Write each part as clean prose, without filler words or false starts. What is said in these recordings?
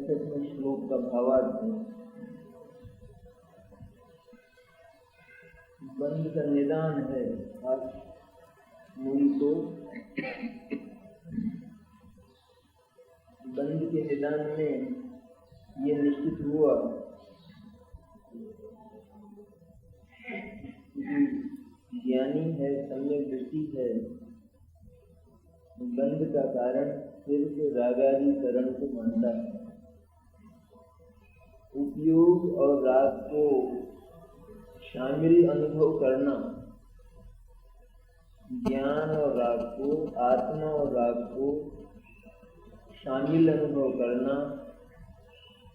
65वें श्लोक का भावार्थ है। बंध का निदान है। मूल को बंध के निदान में ये निश्चित हुआ कि ज्ञानी है, सम्यक दृष्टि है, बंध का कारण सिर्फ रागादि करण को मानता है। उपयोग और राग को शामिल अनुभव करना, ज्ञान और राग को, आत्मा और राग को शामिल अनुभव करना,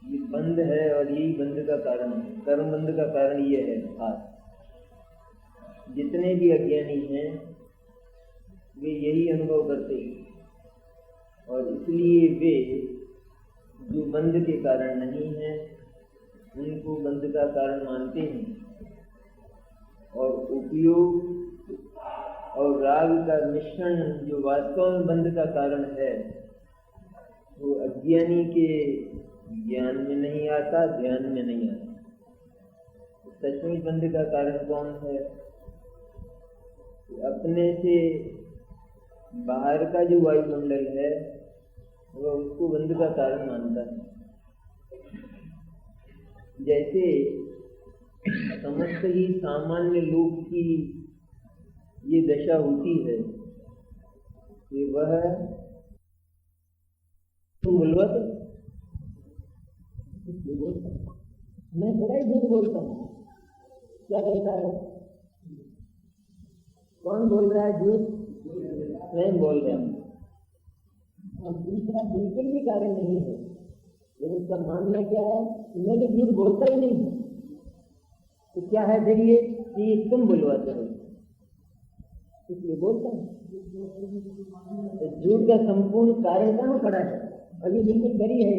ये बंध है और यही बंध का कारण है। कर्म बंध का कारण ये है। आज जितने भी अज्ञानी हैं वे यही अनुभव करते हैं और इसलिए वे जो बंध के कारण नहीं हैं उनको बंध का कारण मानते हैं और उपयोग और राग का मिश्रण जो वास्तव में बंध का कारण है वो अज्ञानी के ज्ञान में नहीं आता, ध्यान में नहीं आता। सचमुच बंध का कारण कौन है? अपने से बाहर का जो वायुमंडल है वह उसको बंध का कारण मानता है। जैसे समस्त ही सामान्य लोग की ये दशा होती है कि वह बोलवा तो मैं थोड़ा ही झूठ बोलता हूँ। क्या कहता है? कौन बोल रहा है झूठ? मैं बोल रहा हूँ। और दूसरा बिल्कुल भी कारण नहीं है, लेकिन उसका मानना क्या है? मैं तो झूठ बोलता ही नहीं हूँ। तो क्या है फिर ये कि तुम बुलवाते हो, इसलिए बोलता हूँ। तो झूठ का संपूर्ण कारण कहाँ पड़ा है? और ये बिल्कुल बड़ी है,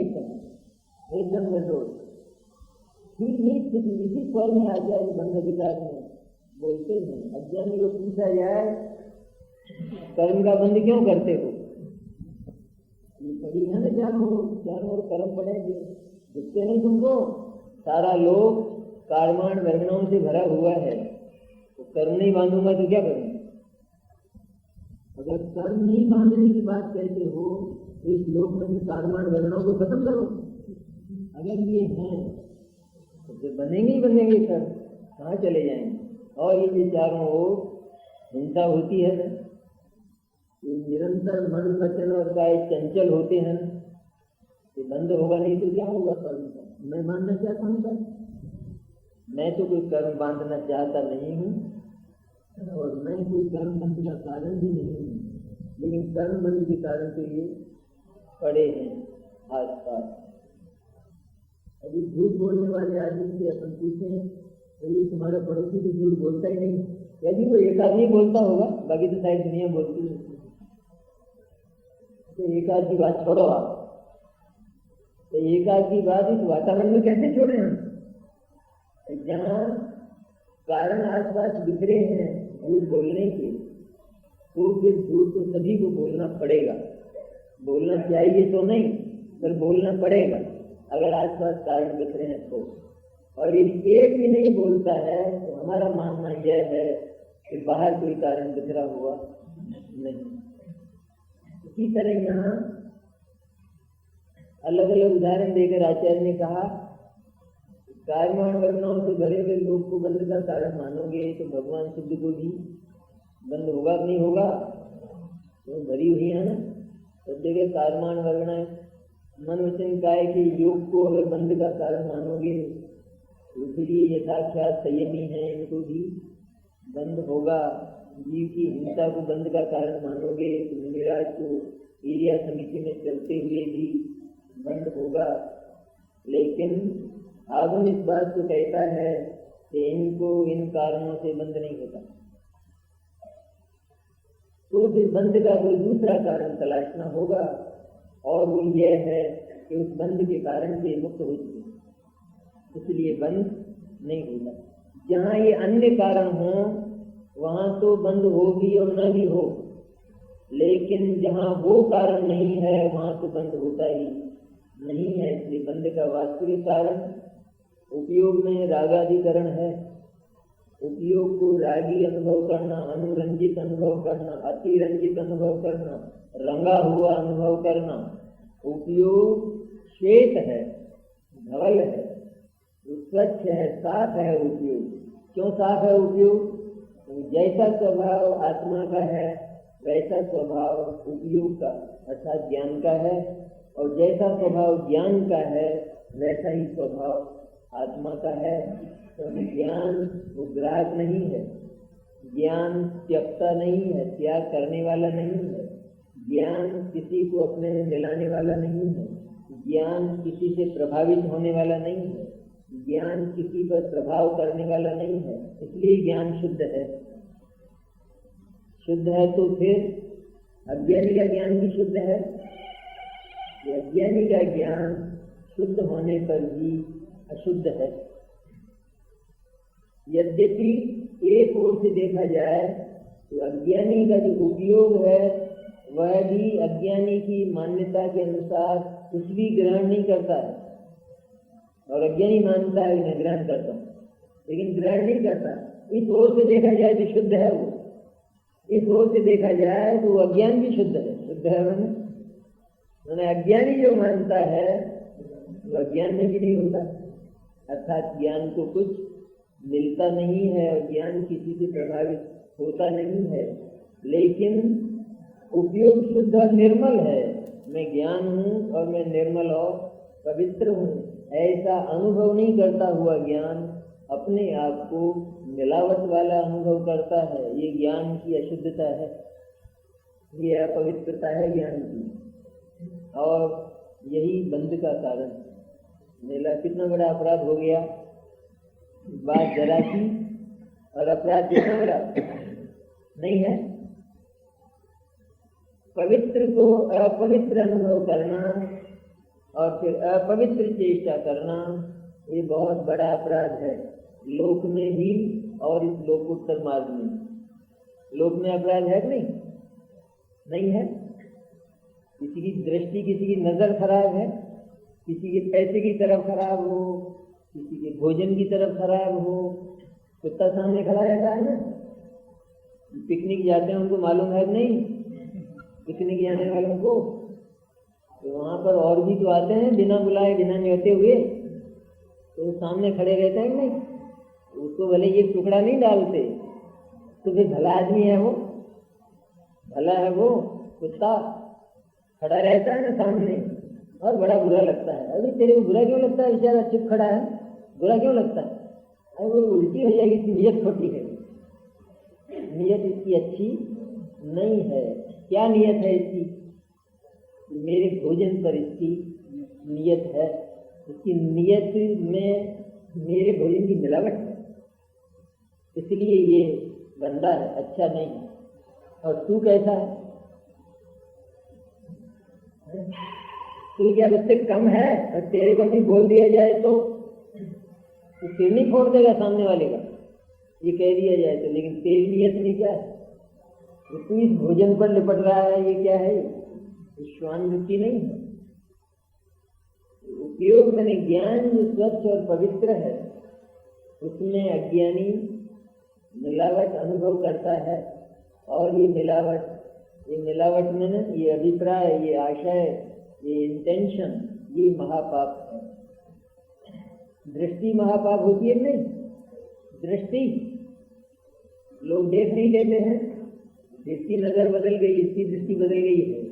एकदम निर्दोष। ठीक ही स्थिति इसी स्वर में आ जाए बंध अधिकार में बोलते हैं। अज्ञानी को पूछा जाए कर्म का बंध क्यों करते हो? ये पड़ी है ना, चारों ओर कर्म पड़ेंगे, दिखते नहीं तुमको? सारा लोग कार्माण वर्णों से भरा हुआ है, तो कर्म नहीं बांधूंगा तो क्या करूंगा? अगर कर्म नहीं बांधने की बात कहते हो तो इस लोक में कार्माण वर्णों को खत्म करो। अगर ये हैं तो फिर बनेंगे ही बनेंगे, कर्म कहाँ चले जाएंगे? और ये चारों ओर हिंसा होती है ना, निरंतर मन वचन और काय चंचल होते हैं, तो बंद होगा नहीं तो क्या होगा? कर्म का मैं मानना चाहता हूँ कर्म। मैं तो कोई कर्म बांधना चाहता नहीं हूँ और मैं कोई कर्म बंध का कारण भी नहीं हूँ, लेकिन कर्म बंध के कारण तो ये पड़े हैं आस पास। अभी झूठ बोलने वाले आदमी से अपन पूछें तो ये तुम्हारा पड़ोसी तो झूठ बोलता ही नहीं, यदि वो एक आदमी बोलता होगा, बाकी तो सारी दुनिया बोलती है। तो एक आध की बात छोड़ो आप, तो एक आध की बात इस वातावरण में कैसे छोड़े हम? जहाँ कारण आसपास बिखरे हैं झूठ बोलने के, तो फिर झूठ तो सभी को बोलना पड़ेगा। बोलना चाहिए तो नहीं, पर बोलना पड़ेगा अगर आसपास कारण बिखरे हैं तो। और यदि एक भी नहीं बोलता है तो हमारा मानना यह है कि बाहर कोई कारण बिखरा हुआ नहीं। इसी तरह यहाँ अलग अलग उदाहरण देकर आचार्य ने कहा, कार्माण वर्णों से भरे हुए लोग को बंध का कारण मानोगे तो भगवान शुद्ध को भी बंद होगा नहीं होगा? तो भरी हुई है ना सब जगह कार्माण वर्ण। मन वचन काय के योग को अगर बंध का कारण मानोगे तो फिर ये यथाख्यात संयमी है, इनको भी बंद होगा। जीव की हिंसा को बंध का कारण मानोगे तो निराज को एरिया समिति में चलते हुए भी बंद होगा। लेकिन आगम इस बात को कहता है कि इनको इन कारणों से बंद नहीं होता, तो फिर बंध का कोई दूसरा कारण तलाशना होगा और वो यह है कि उस बंध के कारण से मुक्त हो चुके, इसलिए बंद नहीं होता। जहाँ ये अन्य कारण हो वहाँ तो बंद हो भी और न भी हो, लेकिन जहाँ वो कारण नहीं है वहाँ तो बंद होता ही नहीं है। इसलिए बंध का वास्तविक कारण उपयोग में रागाधिकरण है। उपयोग को रागी अनुभव करना, अनुरंजित अनुभव करना, अतिरंजित अनुभव करना, रंगा हुआ अनुभव करना। उपयोग श्वेत है, धवल है, स्वच्छ है, साफ है। उपयोग क्यों साफ है? उपयोग जैसा स्वभाव आत्मा का है वैसा स्वभाव उपयोग का अर्थात ज्ञान का है, और जैसा स्वभाव ज्ञान का है वैसा ही स्वभाव आत्मा का है। तो ज्ञान वो ग्राहक नहीं है, ज्ञान त्यक्ता नहीं है, त्याग करने वाला नहीं है, ज्ञान किसी को अपने में मिलाने वाला नहीं है, ज्ञान किसी से प्रभावित होने वाला नहीं है, ज्ञान किसी पर प्रभाव करने वाला नहीं है। इसलिए ज्ञान शुद्ध है। शुद्ध है तो फिर अज्ञानी का ज्ञान भी शुद्ध है। अज्ञानी का ज्ञान शुद्ध होने पर भी अशुद्ध है। यद्यपि एक ओर से देखा जाए तो अज्ञानी का जो उपयोग है वह भी अज्ञानी की मान्यता के अनुसार कुछ भी ग्रहण नहीं करता है, और अज्ञानी मानता है मैं ग्रहण करता हूँ, लेकिन ग्रहण नहीं करता। इस ओर से देखा जाए तो शुद्ध है वो, इस ओर से देखा जाए तो अज्ञान भी शुद्ध है। शुद्ध है मैंने अज्ञानी जो मानता है वो अज्ञान में भी नहीं होता, अर्थात ज्ञान को कुछ मिलता नहीं है और ज्ञान किसी से प्रभावित होता नहीं है, लेकिन उपयोग शुद्ध और निर्मल है। मैं ज्ञान हूँ और मैं निर्मल और पवित्र हूँ, ऐसा अनुभव नहीं करता हुआ ज्ञान अपने आप को मिलावट वाला अनुभव करता है। ये ज्ञान की अशुद्धता है, ये अपवित्रता है ज्ञान की, और यही बंध का कारण। मेरा कितना बड़ा अपराध हो गया, बात जरा सी और अपराध कितना बड़ा नहीं है। पवित्र को अपवित्र अनुभव करना और फिर अपवित्र चेष्टा करना, ये बहुत बड़ा अपराध है, लोक में भी और इस लोकोत्तर मार्ग में। लोक में अपराध है कि नहीं? नहीं है। किसी की दृष्टि, किसी की नजर खराब है, किसी के पैसे की तरफ खराब हो, किसी के भोजन की तरफ खराब हो, कुत्ता सामने खड़ा रहता है ना। पिकनिक जाते हैं उनको मालूम है कि नहीं, पिकनिक जाने वालों को, तो वहाँ पर और भी तो आते हैं बिना बुलाए बिना न्योते हुए, तो सामने खड़े रहते हैं कि नहीं। उसको भले ये टुकड़ा नहीं डालते तो फिर भला आदमी है वो, भला है वो। कुत्ता खड़ा रहता है ना सामने और बड़ा बुरा लगता है। अभी तेरे को बुरा क्यों लगता है? बेचारा चुप खड़ा है, बुरा क्यों लगता है? अरे वो उल्टी हो जाएगी, इसकी नीयत छोटी है, नीयत इसकी अच्छी नहीं है। क्या नीयत है इसकी? मेरे भोजन पर इसकी नीयत है, इसकी नीयत में मेरे भोजन की मिलावट है, इसलिए ये गंदा है, अच्छा नहीं है। और तू कैसा है? तू क्या उससे कम है? और तेरे को भी बोल दिया जाए तो सिर नहीं फोड़ देगा सामने वाले का, ये कह दिया जाए तो। लेकिन तेरी नीयत में क्या है? तू इस भोजन पर लिपट रहा है, ये क्या है? विश्वानुवृत्ति नहीं है। उपयोग मैंने ज्ञान जो स्वच्छ और पवित्र है उसमें अज्ञानी मिलावट अनुभव करता है, और ये मिलावट में ना ये अभिप्राय, ये आशय, ये इंटेंशन, ये महापाप है। दृष्टि महापाप होती है नहीं? दृष्टि लोग देख नहीं लेते हैं, जिसकी नजर बदल गई, इसकी दृष्टि बदल गई है।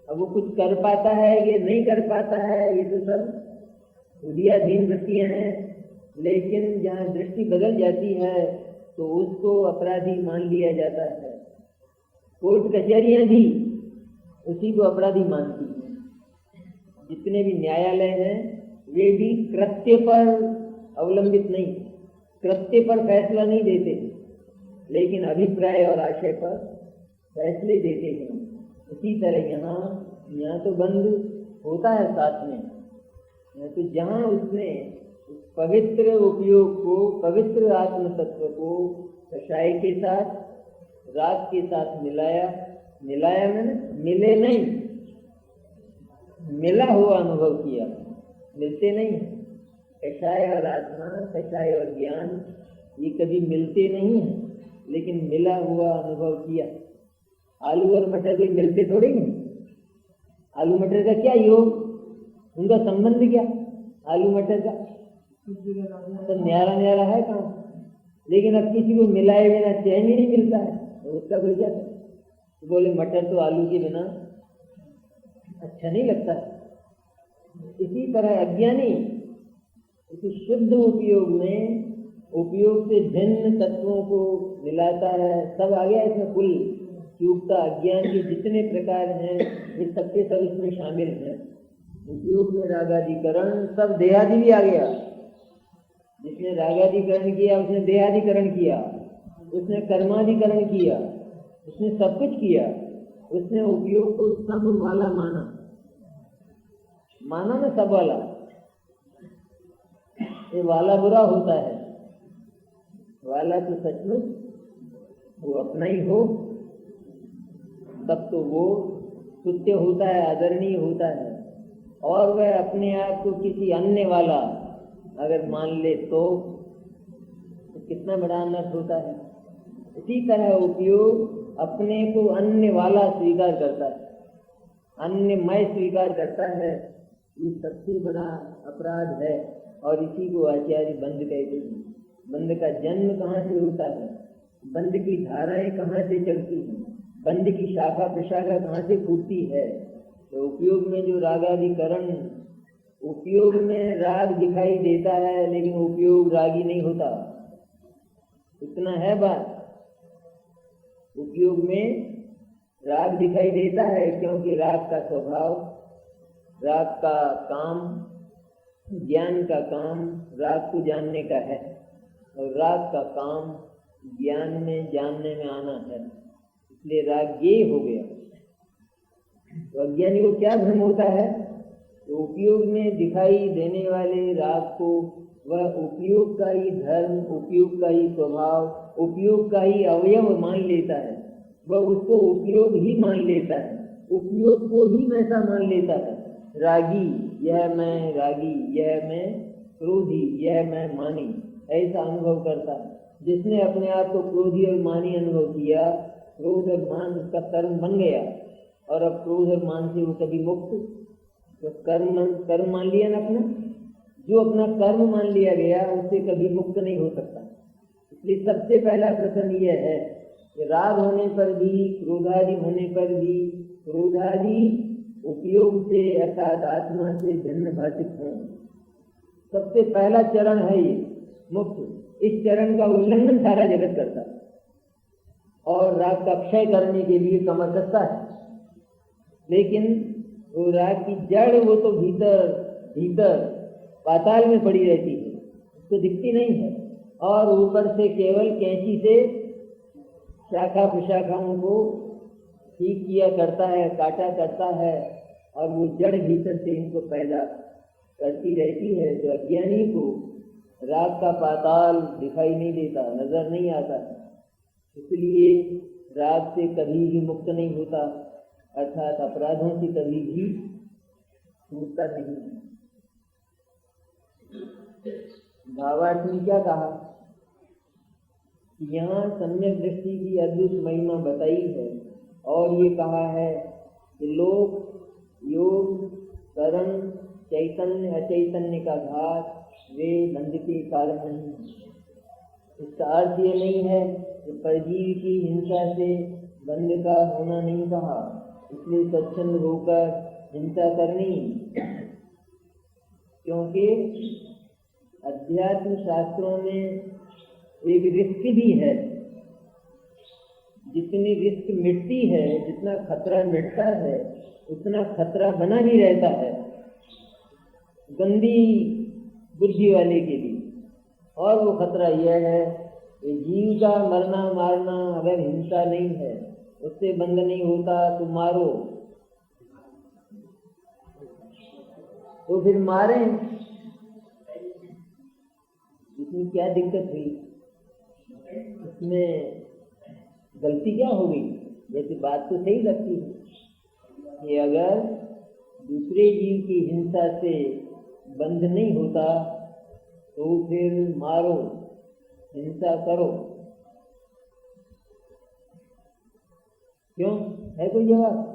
अब वो कुछ कर पाता है ये नहीं कर पाता है, ये तो सब उदयाधीन वृत्तियां हैं। लेकिन जहाँ दृष्टि बदल जाती है तो उसको अपराधी मान लिया जाता है। कोर्ट कचहरियां भी उसी को अपराधी मानती हैं। जितने भी न्यायालय हैं वे भी कृत्य पर अवलंबित नहीं, कृत्य पर फैसला नहीं देते, लेकिन अभिप्राय और आशय पर फैसले देते हैं। इसी तरह यहाँ तो बंद होता है साथ में, तो जहाँ उसने पवित्र उपयोग को, पवित्र आत्म तत्व को कषाय के साथ, राग के साथ मिलाया मैंने मिले नहीं, मिला हुआ अनुभव किया, मिलते नहीं है। कषाय और आत्मा, कषाय और ज्ञान ये कभी मिलते नहीं है, लेकिन मिला हुआ अनुभव किया। आलू और मटर भी मिलते थोड़े नहीं। आलू मटर का क्या योग, उनका संबंध क्या? आलू मटर का तो न्यारा न्यारा है कहाँ? लेकिन अब किसी को मिलाए बिना चैन ही नहीं मिलता है, तो उसका कोई क्या है? तो बोले मटर तो आलू के बिना अच्छा नहीं लगता है। इसी तरह अज्ञानी इसी शुद्ध उपयोग में उपयोग से भिन्न तत्वों को मिलाता है। सब आ गया इसमें, कुल युक्ता अज्ञान के जितने प्रकार हैं ये सबके सब इसमें शामिल हैं। उपयोग में रागाधिकरण, सब देहादि भी आ गया। जिसने रागाधिकरण किया उसने देहाधिकरण किया, उसने कर्माधिकरण किया, उसने सब कुछ किया। उसने उपयोग को सब वाला माना, माना ना सब वाला। ये वाला बुरा होता है, वाला तो सचमुच वो अपना ही हो तब तो वो तुच्छ होता है, आदरणीय होता है। और वह अपने आप को किसी अन्य वाला अगर मान ले तो कितना बड़ा अनर्थ होता है। इसी तरह उपयोग अपने को अन्य वाला स्वीकार करता है, अन्यमय स्वीकार करता है। ये सबसे बड़ा अपराध है और इसी को आचार्य बंध कहते हैं। बंध का जन्म कहाँ से होता है, बंध की धाराएं कहाँ से चलती हैं, बंध की शाखा प्रशाखा कहाँ से फूटती है। तो उपयोग में जो रागाधिकरण, उपयोग में राग दिखाई देता है लेकिन उपयोग रागी नहीं होता, इतना है बात। उपयोग में राग दिखाई देता है क्योंकि राग का स्वभाव, राग का काम, ज्ञान का काम राग को जानने का है और राग का काम ज्ञान में जानने में आना है, इसलिए राग ये हो गया। तो अज्ञानी को क्या भ्रम होता है? तो उपयोग में दिखाई देने वाले राग को वह उपयोग का ही धर्म, उपयोग का ही स्वभाव, उपयोग का ही अवयव मान लेता है। वह उसको उपयोग ही मान लेता है, उपयोग को ही वैसा मान लेता है। रागी यह मैं, रागी यह मैं, क्रोधी यह मैं मानी, ऐसा अनुभव करता है। जिसने अपने आप को क्रोधी और मानी अनुभव किया, क्रोध और मान उसका कर्म बन गया और अब क्रोध और मान से वो कभी मुक्त, तो कर्म मान लिया ना अपना, जो अपना कर्म मान लिया गया उससे कभी मुक्त नहीं हो सकता। इसलिए सबसे पहला प्रश्न यह है कि राग होने पर भी, क्रोधादि होने पर भी, क्रोधादि उपयोग से अर्थात आत्मा से भिन्न भाषित हो। सबसे पहला चरण है ये मुक्त। इस चरण का उल्लंघन सारा जगत करता है और राग का क्षय करने के लिए कमर कसता है। लेकिन वो राग की जड़ वो तो भीतर भीतर पाताल में पड़ी रहती है, उसको दिखती नहीं है। और ऊपर से केवल कैंची से शाखा प्रशाखाओं को ठीक किया करता है, काटा करता है और वो जड़ भीतर से इनको पैदा करती रहती है। तो अज्ञानी को राग का पाताल दिखाई नहीं देता, नजर नहीं आता, इसलिए राग से कभी भी मुक्त नहीं होता, अर्थात अपराधों से कभी भी छूटता नहीं। भावार्थ में क्या कहा? यहाँ सम्यक दृष्टि की अद्भुत महिमा बताई है और ये कहा है कि लोक, योग, कर्म, चैतन्य अचैतन्य का घात वे बंध के कारण नहीं है। इसका अर्थ ये नहीं है कि परजीव की हिंसा से बंध का होना नहीं कहा, इसलिए स्वच्छंद होकर हिंसा करनी, क्योंकि अध्यात्म शास्त्रों में एक रिस्क भी है। जितनी रिस्क मिटती है, जितना खतरा मिटता है, उतना खतरा बना ही रहता है गंदी बुद्धि वाले के लिए। और वो खतरा यह है कि जीव का मरना मारना अगर हिंसा नहीं है, उससे बंद नहीं होता तो मारो, तो फिर मारें, इसमें क्या दिक्कत हुई? इसमें गलती क्या हो गई? जैसे बात तो सही लगती है कि अगर दूसरे जीव की हिंसा से बंध नहीं होता तो फिर मारो, हिंसा करो। क्यों? है कोई जवाब?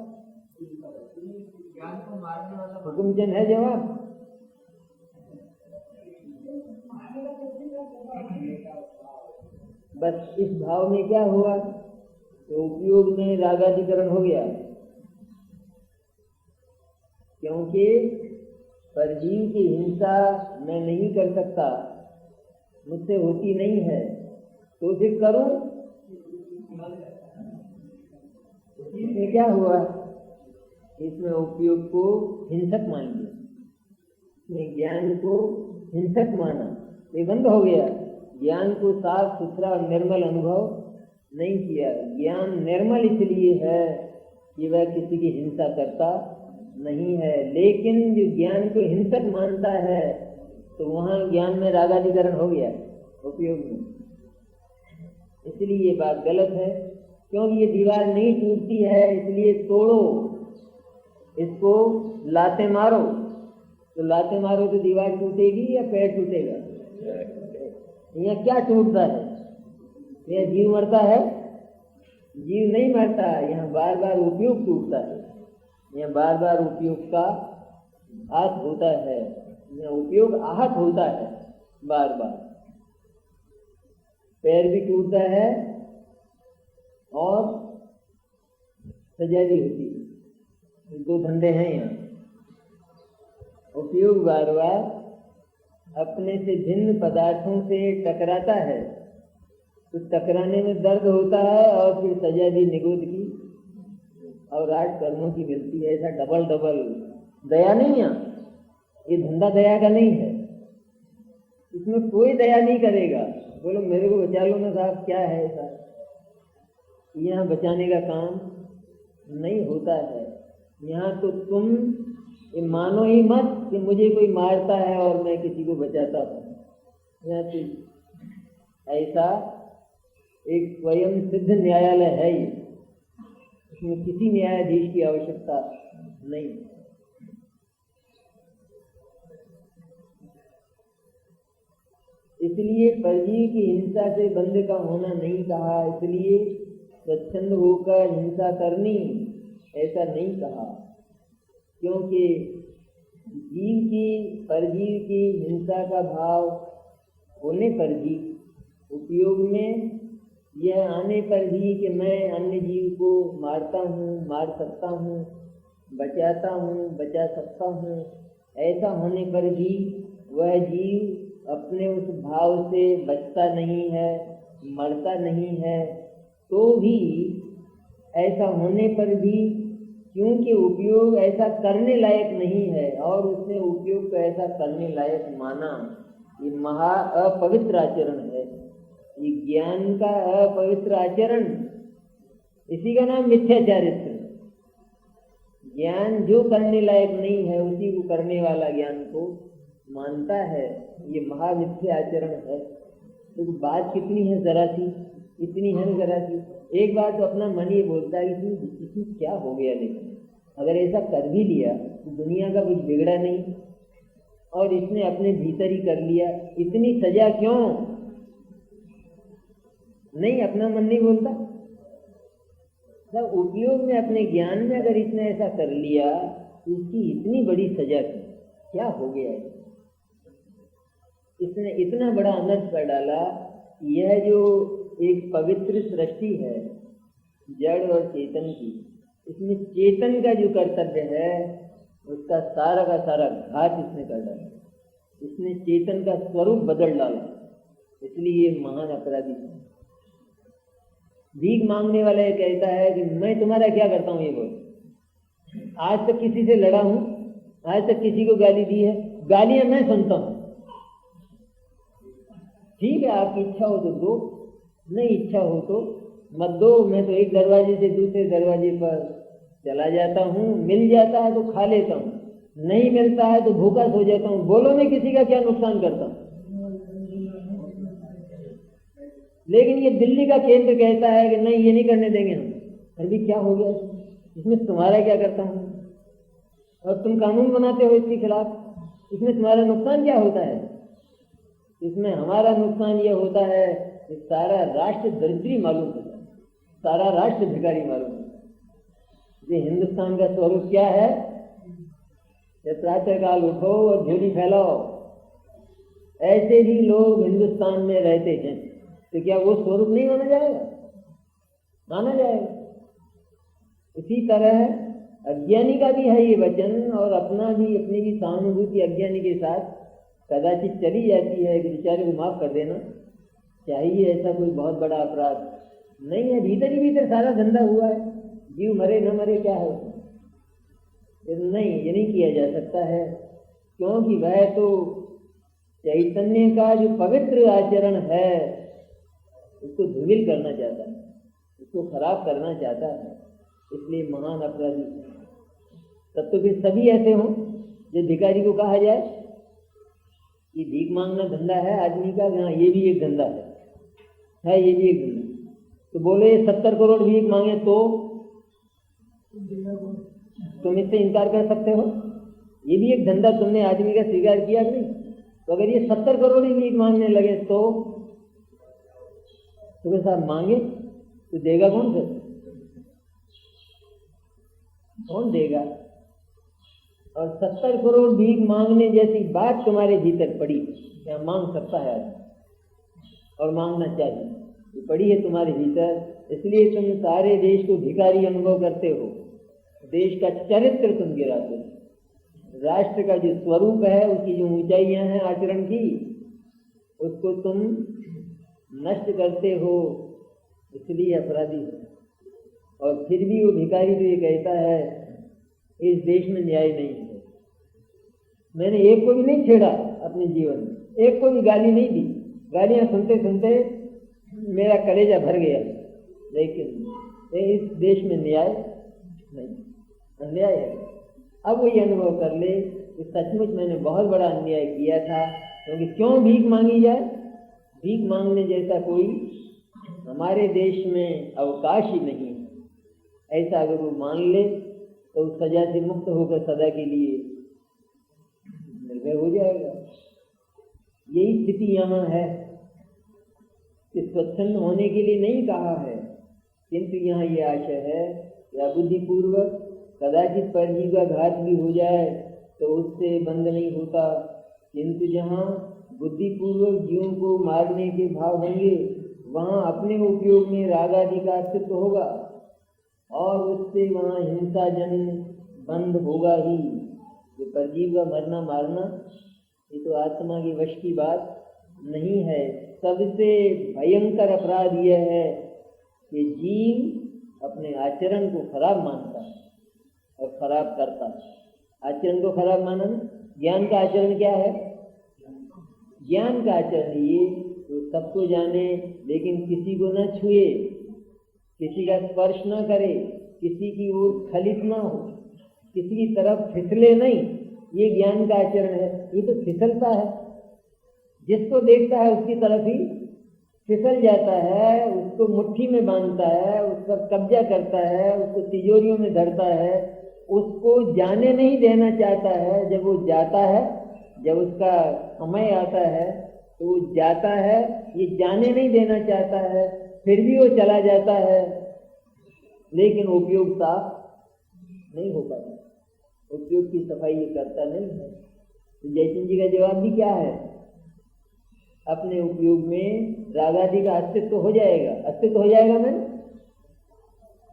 ज्ञान को मारने वाला हुकुमचंद है जवाब? बस इस भाव में क्या हुआ तो उपयोग में रागाधिकरण हो गया, क्योंकि परजीव की हिंसा मैं नहीं कर सकता, मुझसे होती नहीं है, तो फिर करूं। इसमें क्या हुआ? इसमें उपयोग को हिंसक मान लिया, इसमें ज्ञान को हिंसक माना, ये बंद हो गया। ज्ञान को साफ सुथरा और निर्मल अनुभव नहीं किया। ज्ञान निर्मल इसलिए है कि वह किसी की हिंसा करता नहीं है, लेकिन जो ज्ञान को हिंसक मानता है तो वहाँ ज्ञान में रागाधिकरण हो गया उपयोग में। इसलिए ये बात गलत है, क्योंकि ये दीवार नहीं टूटती है इसलिए तोड़ो, इसको लाते मारो। तो लाते मारो तो दीवार टूटेगी या पैर टूटेगा? यहाँ क्या टूटता है? यहाँ जीव मरता है? जीव नहीं मरता, यहाँ बार बार उपयोग टूटता है, यहाँ बार बार उपयोग का आहत होता है, यहाँ उपयोग आहत होता है बार बार। पैर भी टूटता है और सजा भी होती है। दो धंधे हैं यहाँ। उपयोग बार बार अपने से भिन्न पदार्थों से टकराता है तो टकराने में दर्द होता है और फिर सजा भी निगोद की और 8 कर्मों की मिलती है। ऐसा डबल डबल दया नहीं है, ये धंधा दया का नहीं है, इसमें कोई दया नहीं करेगा। बोलो मेरे को बचा लो ना साहब, क्या है ऐसा? यहाँ बचाने का काम नहीं होता है। यहाँ तो तुम ये मानो ही मत कि मुझे कोई मारता है और मैं किसी को बचाता हूँ। यहाँ तो ऐसा एक स्वयं सिद्ध न्यायालय है ये, इसमें किसी न्यायाधीश की आवश्यकता नहीं। इसलिए परजीवी की हिंसा से बंद का होना नहीं कहा, इसलिए स्वच्छंद होकर हिंसा करनी ऐसा नहीं कहा, क्योंकि जीव की परजीव की हिंसा का भाव होने पर भी, उपयोग में यह आने पर भी कि मैं अन्य जीव को मारता हूँ, मार सकता हूँ, बचाता हूँ, बचा सकता हूँ, ऐसा होने पर भी वह जीव अपने उस भाव से बचता नहीं है, मरता नहीं है, तो भी ऐसा होने पर भी क्योंकि उपयोग ऐसा करने लायक नहीं है और उसने उपयोग को ऐसा करने लायक माना, ये महा अपवित्र आचरण है। ये ज्ञान का अपवित्र आचरण, इसी का नाम मिथ्याचारित्र। ज्ञान जो करने लायक नहीं है उसी को करने वाला ज्ञान को मानता है, ये महामिथ्या आचरण है। तो बात कितनी है जरा सी, इतनी है जरा सी। एक बार तो अपना मन ये बोलता है कि इसमें क्या हो गया, लेकिन अगर ऐसा कर भी लिया तो दुनिया का कुछ बिगड़ा नहीं और इसने अपने भीतर ही कर लिया, इतनी सजा क्यों? नहीं, अपना मन नहीं बोलता। सब उपयोग में अपने ज्ञान में अगर इसने ऐसा कर लिया तो इसकी इतनी बड़ी सजा क्यों? क्या हो गया है? इसने इतना बड़ा अनर्थ कर डाला। यह जो एक पवित्र सृष्टि है जड़ और चेतन की, इसमें चेतन का जो कर्तव्य है उसका सारा का सारा घात इसने कर डाला। इसने चेतन का स्वरूप बदल डाला, इसलिए ये महान अपराधी है। भीख मांगने वाला ये कहता है कि मैं तुम्हारा क्या करता हूँ, ये बोल। आज तक किसी से लड़ा हूँ, आज तक किसी को गाली दी है, गालियां मैं सुनता हूँ। ठीक है, आपकी इच्छा हो तो दो, नहीं इच्छा हो तो मत दो। मैं तो एक दरवाजे से दूसरे दरवाजे पर चला जाता हूँ, मिल जाता है तो खा लेता हूँ, नहीं मिलता है तो भूखा सो जाता हूँ। बोलो मैं किसी का क्या नुकसान करता हूँ। लेकिन ये दिल्ली का केंद्र कहता है कि नहीं, ये नहीं करने देंगे हम। अभी क्या हो गया इसमें, तुम्हारा क्या करता हूँ? और तुम कानून बनाते हो इसके खिलाफ। इसमें तुम्हारा नुकसान क्या होता है? इसमें हमारा नुकसान ये होता है कि सारा राष्ट्र दरिद्री मालूम होता है, सारा राष्ट्र भिखारी मालूम होता है। ये हिंदुस्तान का स्वरूप क्या है? प्रातः काल उठो और झोली फैलाओ, ऐसे ही लोग हिंदुस्तान में रहते हैं, तो क्या वो स्वरूप नहीं माना जाएगा? माना जाएगा। इसी तरह अज्ञानी का भी है ये वचन, और अपनी भी सहानुभूति अज्ञानी के साथ कदाचित चली जाती है कि बेचारे को माफ कर देना चाहिए, ऐसा कोई बहुत बड़ा अपराध नहीं है। भीतर ही भीतर सारा धंधा हुआ है, जीव मरे न मरे क्या है उसमें? नहीं, ये नहीं किया जा सकता है, क्योंकि वह तो चैतन्य का जो पवित्र आचरण है उसको धूमिल करना चाहता है, उसको खराब करना चाहता है, इसलिए महान अपराधी। तब तो फिर सभी ऐसे हों जो भिखारी को कहा जाए कि भीख मांगना धंधा है आदमी का, हाँ ये भी एक धंधा है ये भी एक धंधा। तो बोले 70 करोड़ भीख मांगे तो तुम इससे इनकार कर सकते हो? ये भी एक धंधा तुमने आदमी का स्वीकार किया कि नहीं? तो अगर ये 70 करोड़ ही भीख मांगने लगे तो तुम्हें साहब मांगे तो देगा कौन? फिर कौन देगा? और 70 करोड़ भीख मांगने जैसी बात तुम्हारे भीतर पड़ी, क्या मांग सकता है आदमी? और मांगना चाहिए, ये पड़ी है तुम्हारे भीतर, इसलिए तुम सारे देश को भिखारी अनुभव करते हो, देश का चरित्र तुम गिराते हो, राष्ट्र का जो स्वरूप है, उसकी जो ऊंचाइयां हैं आचरण की, उसको तुम नष्ट करते हो, इसलिए अपराधी हो। और फिर भी वो भिखारी तो ये कहता है इस देश में न्याय नहीं है। मैंने एक को भी नहीं छेड़ा अपने जीवन में, एक को भी गाली नहीं दी, गालियां सुनते सुनते मेरा कलेजा भर गया, लेकिन इस देश में न्याय नहीं, अन्याय है। अब वो ये अनुभव कर ले कि सचमुच मैंने बहुत बड़ा अन्याय किया था, क्योंकि क्यों भीख मांगी जाए? भीख मांगने जैसा कोई हमारे देश में अवकाश ही नहीं है। ऐसा अगर वो मान ले तो उस सजा से मुक्त होकर सदा के लिए निर्भय हो जाएगा। यही स्थिति यहाँ है कि स्वच्छंद होने के लिए नहीं कहा है, किंतु यहाँ ये आशय है या बुद्धिपूर्वक कदाचित परजीव का घात भी हो जाए तो उससे बंद नहीं होता, किंतु जहाँ बुद्धिपूर्वक जीवों को मारने के भाव होंगे वहाँ अपने उपयोग में राग आदि का अस्तित्व होगा और उससे वहाँ हिंसा जन बंद होगा ही। ये परजीव का मरना मारना ये तो आत्मा के वश की बात नहीं है। सबसे भयंकर अपराध यह है कि जीव अपने आचरण को खराब मानता है और खराब करता है। आचरण को खराब माना, ज्ञान का आचरण क्या है? ज्ञान का आचरण ये तो सबको जाने लेकिन किसी को न छुए, किसी का स्पर्श न करे, किसी की ओर स्खलित न हो, किसी की तरफ फिसले नहीं, ये ज्ञान का आचरण है। ये तो फिसलता है, जिसको देखता है उसकी तरफ ही फिसल जाता है, उसको मुट्ठी में बांधता है, उस पर कब्जा करता है, उसको तिजोरियों में धरता है, उसको जाने नहीं देना चाहता है। जब वो जाता है, जब उसका समय आता है तो वो जाता है, ये जाने नहीं देना चाहता है, फिर भी वो चला जाता है, लेकिन उपयोग साफ नहीं हो पाता, उपयोग की सफाई ये करता नहीं है। तो जयसिंह जी का जवाब भी क्या है? अपने उपयोग में रागादि का अस्तित्व हो जाएगा, अस्तित्व हो जाएगा, मैं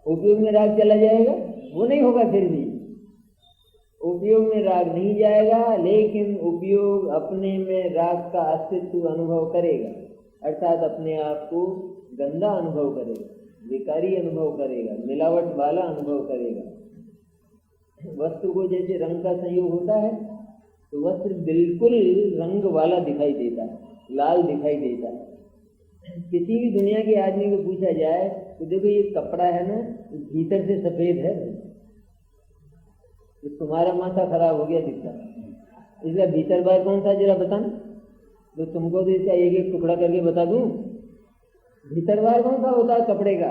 उपयोग में राग चला जाएगा, वो नहीं होगा। फिर भी उपयोग में राग नहीं जाएगा, लेकिन उपयोग अपने में राग का अस्तित्व अनुभव करेगा, अर्थात अपने आप को गंदा अनुभव करेगा, विकारी अनुभव करेगा, मिलावट वाला अनुभव करेगा। वस्त्र को जैसे रंग का संयोग होता है तो वस्त्र बिल्कुल रंग वाला दिखाई देता है, लाल दिखाई देता है। किसी भी दुनिया के आदमी को पूछा जाए तो देखो ये कपड़ा है ना, भीतर से सफेद है, तो तुम्हारा माथा खराब हो गया दिखता, इसलिए भीतर बाहर कौन सा जरा बताना, तो तुमको तो इसका एक एक टुकड़ा करके बता दूं, भीतर बाहर कौन सा होता है कपड़े का?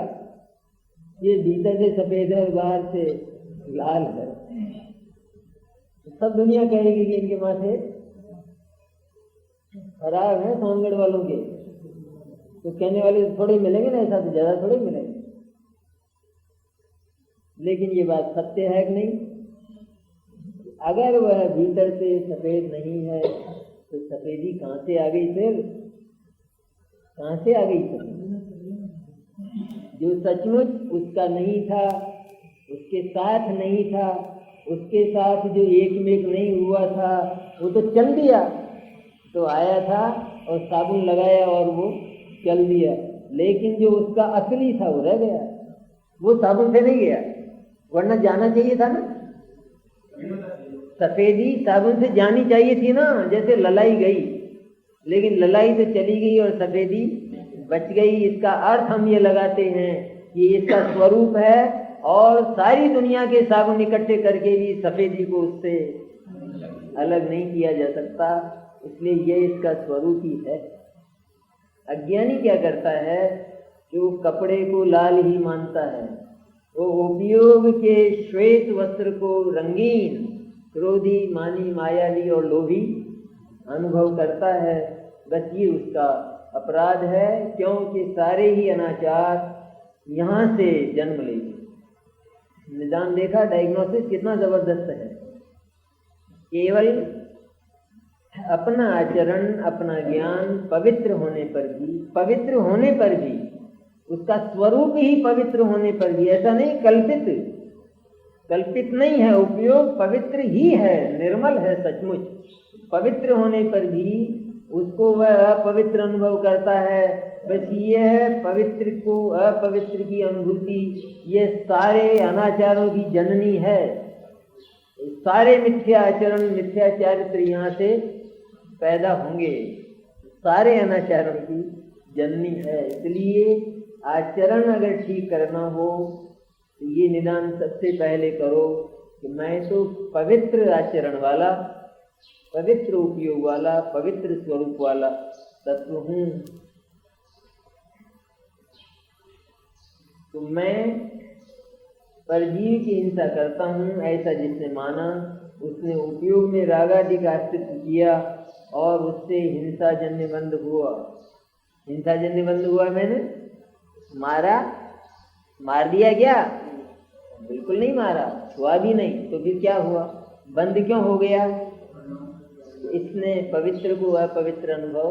ये भीतर से सफेद है और बाहर से लाल है। सब दुनिया कहेगी कि इनके माथे खराब है सोनगढ़ वालों के, तो कहने वाले थोड़े मिलेंगे ना, ऐसा तो ज्यादा थोड़े मिलेंगे। लेकिन ये बात सत्य है कि नहीं? अगर वह भीतर से सफेद नहीं है तो सफेदी कहां से आ गई? फिर कहां से आ गई? फिर जो सचमुच उसका नहीं था, उसके साथ नहीं था, उसके साथ जो एकमेक नहीं हुआ था, वो तो चल दिया। तो आया था और साबुन लगाया और वो चल दिया, लेकिन जो उसका असली था वो रह गया। वो साबुन से नहीं गया, वरना जाना चाहिए था ना। सफेदी साबुन से जानी चाहिए थी ना, जैसे ललाई गई, लेकिन ललाई तो चली गई और सफेदी बच गई। इसका अर्थ हम ये लगाते हैं कि इसका स्वरूप है, और सारी दुनिया के साबुन इकट्ठे करके भी सफेदी को उससे अलग नहीं किया जा सकता, इसलिए ये इसका स्वरूप ही है। अज्ञानी क्या करता है कि वो कपड़े को लाल ही मानता है, वो उपयोग के श्वेत वस्त्र को रंगीन, क्रोधी, मानी, मायावी और लोभी अनुभव करता है। बस ये उसका अपराध है, क्योंकि सारे ही अनाचार यहाँ से जन्म लेते। निदान देखा, डायग्नोसिस कितना जबरदस्त है। केवल अपना आचरण, अपना ज्ञान पवित्र होने पर भी उसका स्वरूप ही पवित्र होने पर भी, ऐसा नहीं कल्पित नहीं है, उपयोग पवित्र ही है, निर्मल है सचमुच। पवित्र होने पर भी उसको वह अपवित्र अनुभव करता है। बस ये है पवित्र को अपवित्र की अनुभूति, ये सारे अनाचारों की जननी है। सारे मिथ्या आचरण, मिथ्या चारित्र यहाँ से पैदा होंगे, सारे अनाचारों की जननी है। इसलिए आचरण अगर ठीक करना हो तो ये निदान सबसे पहले करो कि मैं तो पवित्र आचरण वाला, पवित्र उपयोग वाला, पवित्र स्वरूप वाला तत्व हूँ। तो मैं परजीवी की हिंसा करता हूँ, ऐसा जिसने माना उसने उपयोग में रागादि का अस्तित्व किया और उससे हिंसा जन्य बंध हुआ। हिंसा जन्य बंध हुआ, मैंने मार दिया क्या? बिल्कुल नहीं मारा, हुआ भी नहीं। तो फिर क्या हुआ? बंद क्यों हो गया? इसने पवित्र को अपवित्र अनुभव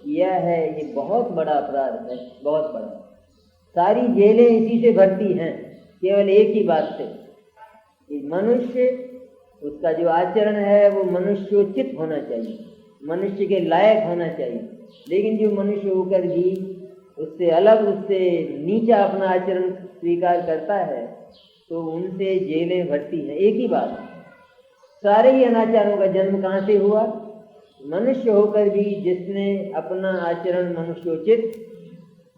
किया है। ये बहुत बड़ा अपराध है, बहुत बड़ा। सारी जेलें इसी से भरती हैं, केवल एक ही बात से कि मनुष्य, उसका जो आचरण है वो मनुष्योचित होना चाहिए, मनुष्य के लायक होना चाहिए। लेकिन जो मनुष्य होकर भी उससे अलग, उससे नीचा अपना आचरण स्वीकार करता है, तो उनसे जेलें भरती हैं। एक ही बात। सारे ही अनाचारों का जन्म कहाँ से हुआ? मनुष्य होकर भी जिसने अपना आचरण मनुष्योचित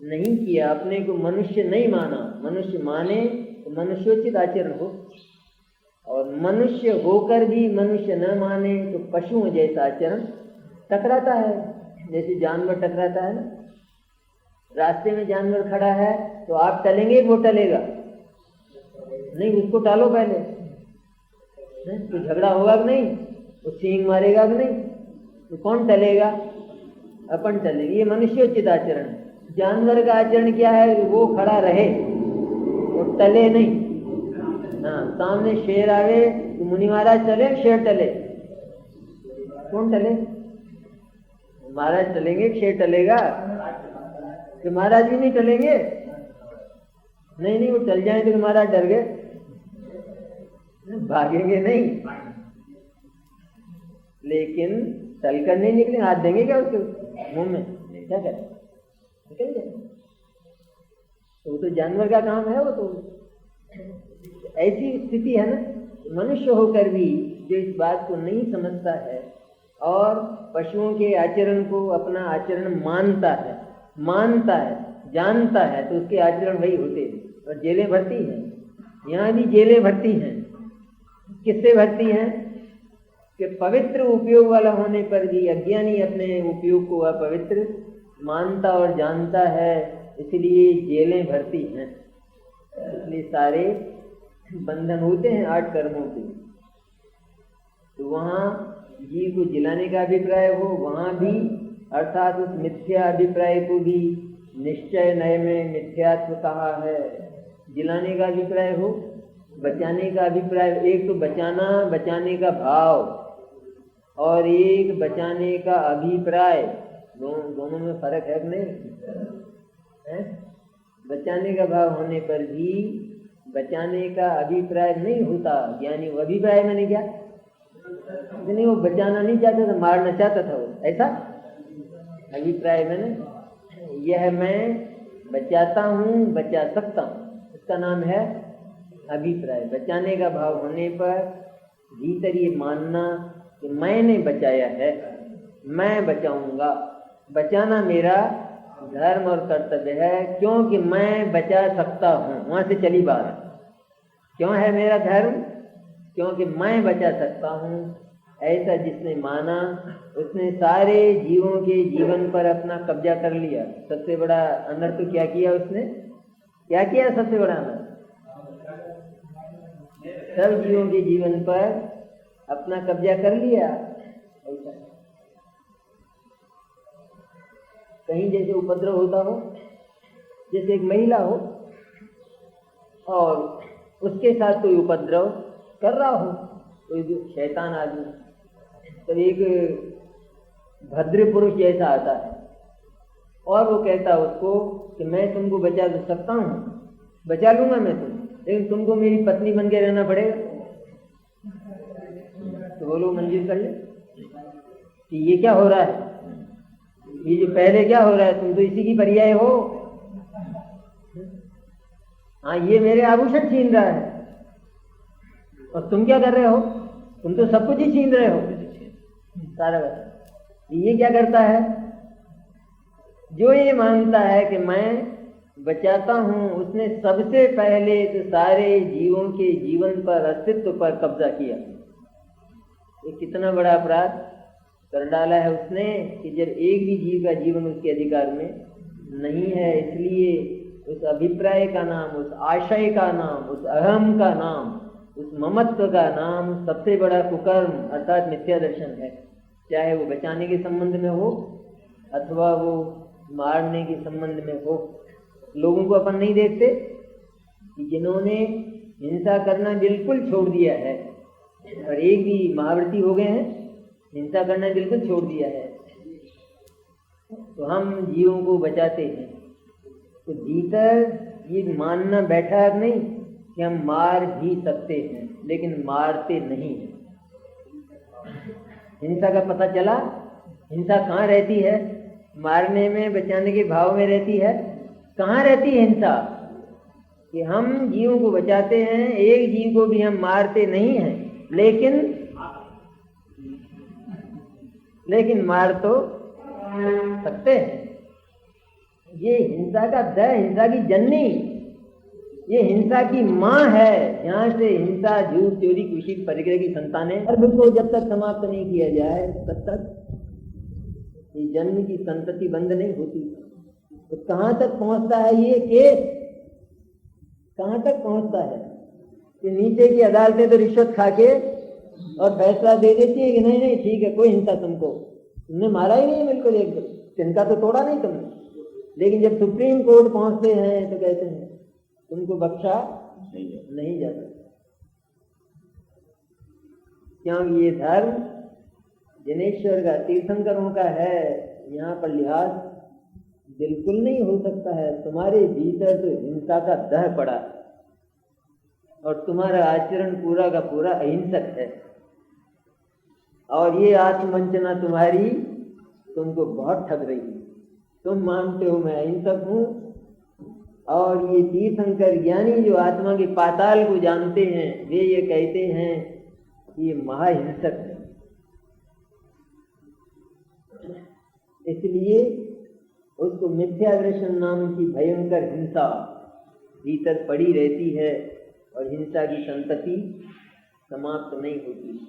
नहीं किया, अपने को मनुष्य नहीं माना। मनुष्य माने तो मनुष्योचित आचरण हो, और मनुष्य होकर भी मनुष्य न माने तो पशुओं जैसा आचरण टकराता है। जैसे जानवर टकराता है ना, रास्ते में जानवर खड़ा है तो आप टलेंगे, वो टलेगा नहीं, उसको टालो पहले। तो झगड़ा होगा कि नहीं? वो सींग मारेगा कि नहीं? तो कौन टलेगा? अपन टलेंगे। ये मनुष्योचित आचरण है। जानवर का आचरण क्या है? वो खड़ा रहे, वो टले नहीं। हाँ, सामने शेर आवे तो मुनि महाराज चले, शेर टले? कौन टले? महाराज टलेंगे, शेर टलेगा? तो महाराज भी नहीं टलेंगे? नहीं, वो चल जाए तो महाराज डर गए, भागेंगे नहीं। लेकिन चल कर नहीं निकले, हाथ देंगे क्या उसके मुंह में? क्या करें, निकल जाए। तो वो तो जानवर का काम है। वो तो ऐसी स्थिति है ना। मनुष्य होकर भी जो इस बात को नहीं समझता है और पशुओं के आचरण को अपना आचरण मानता है, जानता है, तो उसके आचरण वही होते हैं। और जेलें भरती हैं, यहाँ भी जेलें भरती हैं। किससे भरती हैं? कि पवित्र उपयोग वाला होने पर भी अज्ञानी अपने उपयोग को अपवित्र मानता और जानता है, इसलिए जेलें भरती हैं। इसलिए सारे बंधन होते हैं 8 कर्मों के। तो वहाँ जीव को जिलाने का अभिप्राय हो, वहाँ भी अर्थात उस मिथ्या अभिप्राय को भी निश्चय नय में मिथ्यात्व कहा है। जिलाने का अभिप्राय हो, बचाने का अभिप्राय, एक तो बचाना, बचाने का भाव, और एक बचाने का अभिप्राय, दोनों में फर्क है कि नहीं है? बचाने का भाव होने पर भी बचाने का अभिप्राय नहीं होता। ज्ञानी वो अभिप्राय मैंने क्या नहीं, वो बचाना नहीं चाहता था, मारना चाहता था वो, ऐसा अभिप्राय मैंने यह मैं बचाता हूँ, बचा सकता हूँ, इसका नाम है अभिप्राय। बचाने का भाव होने पर भीतर ये मानना कि मैंने बचाया है, मैं बचाऊंगा, बचाना मेरा धर्म और कर्तव्य है, क्योंकि मैं बचा सकता हूँ। वहां से चली बात, क्यों है मेरा धर्म? क्योंकि मैं बचा सकता हूँ। ऐसा जिसने माना उसने सारे जीवों के जीवन पर अपना कब्जा कर लिया। सबसे बड़ा अनर्थ तो क्या किया उसने? क्या किया सबसे बड़ा अनर्थ? सब जीवों के जीवन पर अपना कब्जा कर लिया। ऐसा कहीं जैसे उपद्रव होता हो, जैसे एक महिला हो और उसके साथ कोई उपद्रव कर रहा हो, कोई शैतान आदमी, तो एक भद्र पुरुष जैसा आता है और वो कहता है उसको कि मैं तुमको बचा सकता हूँ, बचा लूंगा मैं तुम, लेकिन तुमको मेरी पत्नी बन के रहना पड़ेगा। तो बोलो मंजूर कर ले कि ये क्या हो रहा है, ये जो पहले क्या हो रहा है, तुम तो इसी की पर्याय हो। हाँ, ये मेरे आभूषण छीन रहा है और तुम क्या कर रहे हो? तुम तो सब कुछ ही छीन रहे हो सारा। ये क्या करता है? जो ये मानता है कि मैं बचाता हूँ, उसने सबसे पहले तो सारे जीवों के जीवन पर, अस्तित्व पर कब्जा किया। ये कितना बड़ा अपराध कर डाला है उसने कि जब एक भी जीव का जीवन उसके अधिकार में नहीं है। इसलिए उस अभिप्राय का नाम, उस आशय का नाम, उस अहम का नाम, उस ममत्व का नाम सबसे बड़ा कुकर्म अर्थात मिथ्या दर्शन है। चाहे वो बचाने के संबंध में हो अथवा वो मारने के संबंध में हो। लोगों को अपन नहीं देखते कि जिन्होंने हिंसा करना बिल्कुल छोड़ दिया है, और एक भी महाव्रती हो गए हैं, हिंसा करना बिल्कुल छोड़ दिया है, तो हम जीवों को बचाते हैं। तो भीतर ये मानना बैठा नहीं कि हम मार भी सकते हैं, लेकिन मारते नहीं हैं। हिंसा का पता चला, हिंसा कहाँ रहती है? मारने में, बचाने के भाव में रहती है। कहाँ रहती है हिंसा? कि हम जीवों को बचाते हैं, एक जीव को भी हम मारते नहीं हैं, लेकिन मार तो सकते हैं। ये हिंसा का दह, हिंसा की जननी, ये हिंसा की माँ है। यहाँ से हिंसा, झूठ, चोरी, कुशील, परिग्रह की संतानें, और को जब तक समाप्त नहीं किया जाए तब तक ये जन्म की संतति बंद नहीं होती। तो कहाँ तक पहुँचता है ये केस? कहाँ तक पहुँचता है कि नीचे की अदालतें तो रिश्वत खा के और फैसला दे देती है कि नहीं नहीं ठीक है, कोई हिंसा तुमने मारा ही नहीं, बिल्कुल एकदम तिनका तो तोड़ा नहीं तुमने। लेकिन जब सुप्रीम कोर्ट पहुंचते हैं तो कहते हैं तुमको बख्शा नहीं जाता, क्योंकि ये धर्म जनेश्वर का, तीर्थंकरों का है। यहाँ पर लिहाज बिल्कुल नहीं हो सकता है। तुम्हारे भीतर तो हिंसा का दह पड़ा और तुम्हारा आचरण पूरा का पूरा अहिंसक है, और ये आत्मवंचना तुम्हारी तुमको बहुत ठग रही है। तुम मानते हो मैं अहिंसक हूँ, और ये तीर्थंकर ज्ञानी जो आत्मा के पाताल को जानते हैं, वे ये कहते हैं कि ये महाहिंसक है। इसलिए उसको मिथ्या दर्शन नाम की भयंकर हिंसा भीतर पड़ी रहती है, और हिंसा की संतति समाप्त नहीं होती।